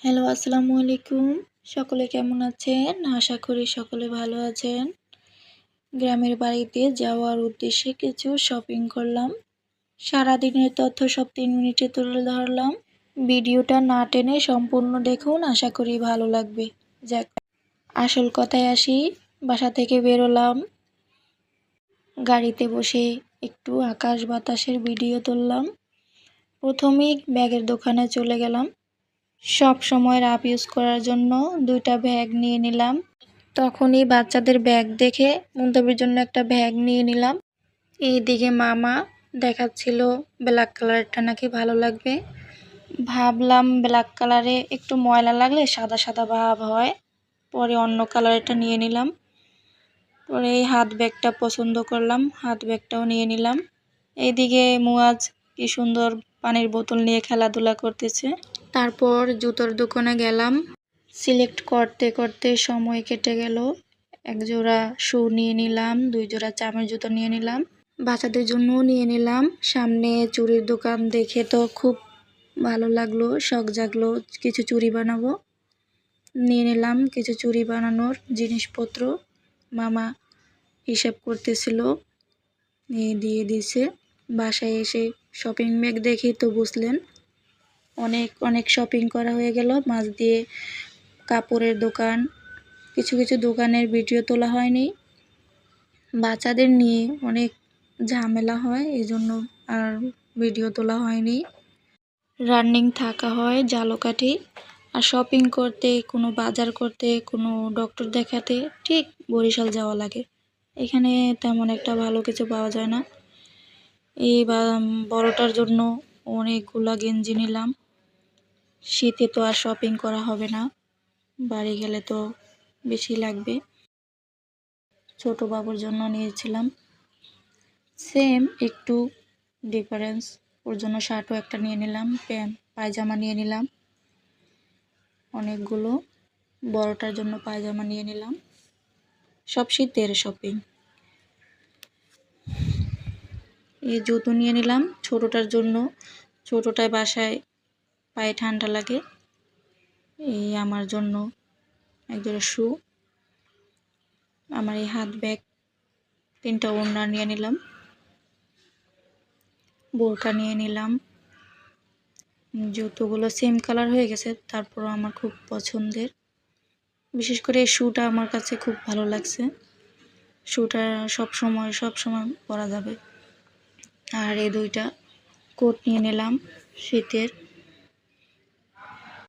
Hello, আসসালামু আলাইকুম। সকলে কেমন আছেন? আশা করি সকলে ভালো আছেন। গ্রামের বাড়িতে যাওয়ার উদ্দেশ্যে কিছু শপিং করলাম। সারাদিনের তথ্য সব ৩ মিনিটে তুলে ধরলাম। ভিডিওটা না টেনে সম্পূর্ণ দেখুন, আশা করি ভালো লাগবে। যাক, আসল কথায় আসি। বাসা থেকে বেরোলাম। গাড়িতে বসে একটু আকাশ বাতাসের ভিডিও তুললাম। প্রথমেই ব্যাগের দোকানে চলে গেলাম। সব সময় রাফ ইউজ করার জন্য ২টা ব্যাগ নিয়ে নিলাম। তখনই বাচ্চাদের ব্যাগ দেখে মুনতাবির জন্য একটা ব্যাগ নিয়ে নিলাম। এইদিকে মামা দেখাচ্ছিল ব্ল্যাক কালারটা নাকি ভালো লাগবে। ভাবলাম ব্ল্যাক কালারে একটু ময়লা লাগলে সাদা সাদা ভাব হয়, পরে অন্য কালারটা নিয়ে নিলাম। পরে এই হাত ব্যাগটা পছন্দ করলাম, হাত ব্যাগটাও নিয়ে নিলাম। এইদিকে মুয়াজ কি সুন্দর পানির বোতল নিয়ে খেলাধুলা করতেছে। তারপর জুতোর দোকানে গেলাম। সিলেক্ট করতে করতে সময় কেটে গেল। এক জোড়া শু নিয়ে নিলাম, ২ জোড়া চামের জুতো নিয়ে নিলাম, বাচ্চাদের জন্যও নিয়ে নিলাম। সামনে চুড়ির দোকান দেখে তো খুব ভালো লাগলো, শখ জাগলো কিছু চুড়ি বানাবো। নিয়ে নিলাম কিছু চুড়ি বানানোর জিনিসপত্র। মামা হিসাব করতেছিল, দিয়ে দিছে। বাসায় এসে শপিং ব্যাগ দেখেই তো বুঝলেন অনেক অনেক শপিং করা হয়ে গেল। মাঝ দিয়ে কাপড়ের দোকান, কিছু কিছু দোকানের ভিডিও তোলা হয়নি। বাচ্চাদের নিয়ে অনেক ঝামেলা হয়, এই জন্য আর ভিডিও তোলা হয়নি। রানিং থাকা হয় ঝালকাঠি। আর শপিং করতে, কোনো বাজার করতে, কোনো ডক্টর দেখাতে ঠিক বরিশাল যাওয়া লাগে। এখানে তেমন একটা ভালো কিছু পাওয়া যায় না। এই বড়টার জন্য অনেকগুলা গেঞ্জি নিলাম। শীতে তো আর শপিং করা হবে না, বাড়ি গেলে তো বেশি লাগবে। ছোট বাবুর জন্য নিয়েছিলাম, সেম একটু ডিফারেন্স। ওর জন্য শার্টও একটা নিয়ে নিলাম, পায়জামা নিয়ে নিলাম অনেকগুলো। বড়টার জন্য পায়জামা নিয়ে নিলাম। সব শীতের শপিং। এই জুতো নিয়ে নিলাম ছোটটার জন্য, ছোটটায় বাসায় পায়ে ঠান্ডা লাগে। এই আমার জন্য একজোড়া শু। আমার এই হাত ব্যাগ, 3টা ওড়না নিয়ে নিলাম, বোরকা নিয়ে নিলাম। জুতোগুলো সেম কালার হয়ে গেছে, তারপরও আমার খুব পছন্দের। বিশেষ করে এই শুটা আমার কাছে খুব ভালো লাগছে। শুটা সব সময় পরা যাবে। আর এই 2টা কোট নিয়ে নিলাম শীতের।